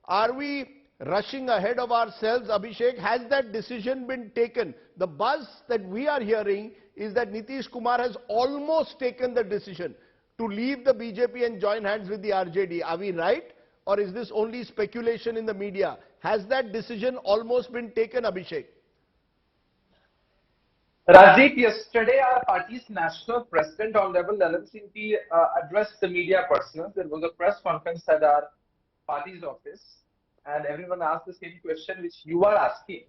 Are we rushing ahead of ourselves, Abhishek? Has that decision been taken? The buzz that we are hearing is that Nitish Kumar has almost taken the decision to leave the BJP and join hands with the RJD. Are we right? Or is this only speculation in the media? Has that decision almost been taken, Abhishek? Rajiv, yesterday our party's national president, Honorable Lalan Singh, addressed the media personnel. There was a press conference at our party's office, and everyone asked the same question which you are asking.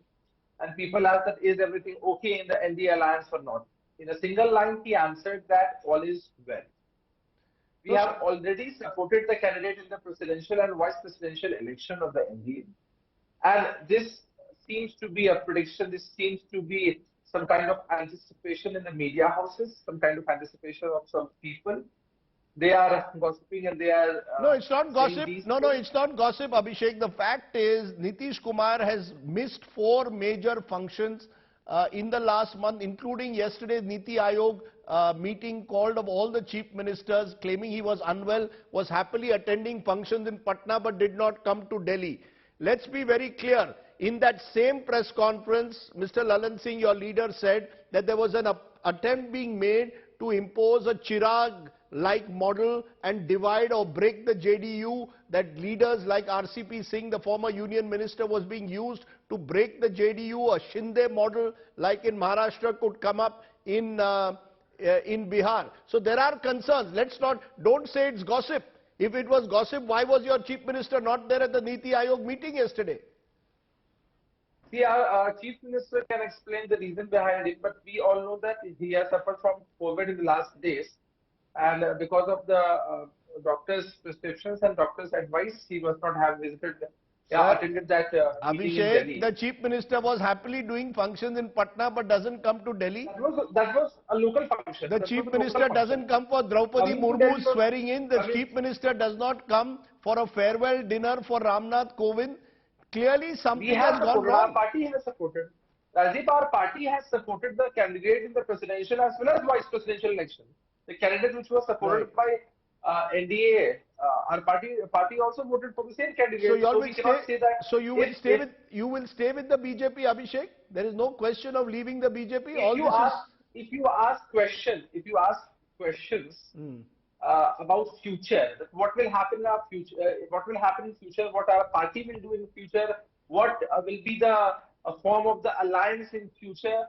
And people asked that, is everything okay in the NDA alliance or not? In a single line, he answered that all is well. We have already supported the candidate in the presidential and vice presidential election of the NDA. And this seems to be a prediction, this seems to be some kind of anticipation in the media houses, some kind of anticipation of some people. They are gossiping and they are... no, it's not gossip. No, it's not gossip, Abhishek. The fact is, Nitish Kumar has missed 4 major functions in the last month, including yesterday's Niti Aayog meeting called of all the chief ministers, claiming he was unwell, was happily attending functions in Patna but did not come to Delhi. Let's be very clear. In that same press conference, Mr. Lalan Singh, your leader, said that there was an attempt being made to impose a Chirag-like model and divide or break the JDU, that leaders like RCP Singh, the former union minister, was being used to break the JDU. A Shinde model like in Maharashtra could come up in Bihar. So there are concerns. Don't say it's gossip. If it was gossip, why was your chief minister not there at the Niti Aayog meeting yesterday? See, our chief minister can explain the reason behind it, but we all know that he has suffered from COVID in the last days. And because of the doctor's prescriptions and doctor's advice, he must not have attended that meeting in Delhi. The chief minister was happily doing functions in Patna but doesn't come to Delhi. That was a local function. The chief minister doesn't come for Draupadi Murmu's swearing in. The chief minister does not come for a farewell dinner for Ramnath Kovind. Clearly something has gone wrong. Our party has supported. Rajiv, our party has supported the candidate in the presidential as well as vice presidential election. The candidate which was supported by NDA, our party also voted for the same candidate. So you will stay with the BJP, Abhishek? There is no question of leaving the BJP. If you ask questions about future, what will happen in our future, what will happen in future, what our party will do in future, what will be the form of the alliance in future,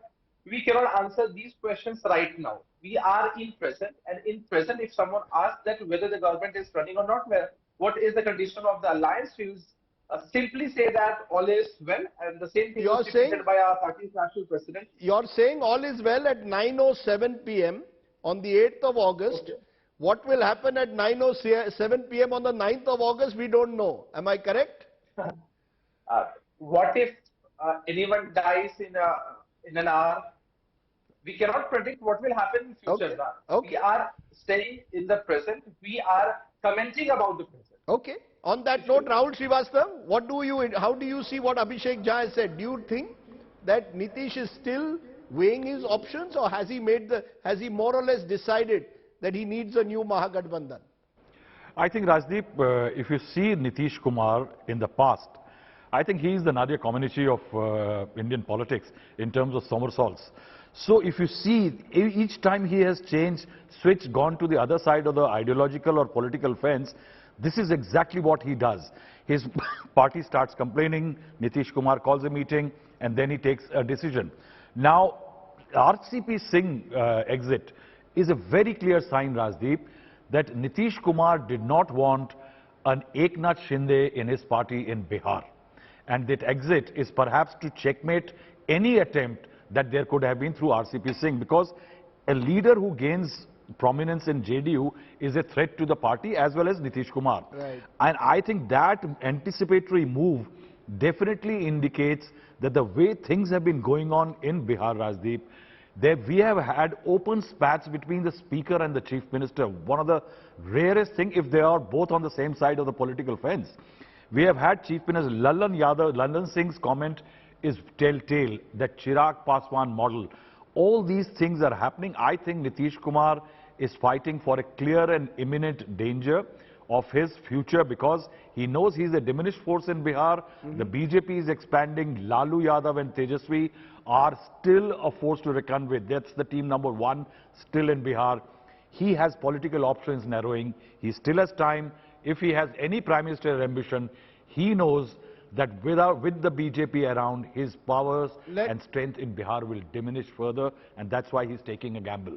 we cannot answer these questions right now. We are in present, and in present, if someone asks that whether the government is running or not, what is the condition of the alliance, we will simply say that all is well, and the same thing was stated by our party's national president. You're saying all is well at 9:07 p.m. on the 8th of August. Okay. What will happen at 9:07 p.m. on the 9th of August, we don't know. Am I correct? What if anyone dies in an hour? We cannot predict what will happen in future. Okay. We are staying in the present. We are commenting about the present. Okay. On that note, Rahul Srivastava, how do you see what Abhishek Jha has said? Do you think that Nitish is still weighing his options, or has he more or less decided that he needs a new Mahagathbandhan? I think, Rajdeep, if you see Nitish Kumar in the past, I think he is the Nadia Comaneci of Indian politics in terms of somersaults. So if you see, each time he has switched, gone to the other side of the ideological or political fence, this is exactly what he does. His party starts complaining, Nitish Kumar calls a meeting, and then he takes a decision. Now, RCP Singh exit is a very clear sign, Rajdeep, that Nitish Kumar did not want an Eknath Shinde in his party in Bihar. And that exit is perhaps to checkmate any attempt that there could have been through RCP Singh, because a leader who gains prominence in JDU is a threat to the party as well as Nitish Kumar. Right. And I think that anticipatory move definitely indicates that the way things have been going on in Bihar, Rajdeep, we have had open spats between the speaker and the chief minister. One of the rarest things if they are both on the same side of the political fence. We have had Chief Minister Lalan Singh's comment is telltale, that Chirag Paswan model. All these things are happening. I think Nitish Kumar is fighting for a clear and imminent danger of his future, because he knows he's a diminished force in Bihar. The BJP is expanding. Lalu Yadav and Tejasvi are still a force to reckon with. That's the team number one still in Bihar. He has political options narrowing. He still has time. If he has any Prime Minister ambition, he knows that with the BJP around, his powers and strength in Bihar will diminish further, and that's why he's taking a gamble.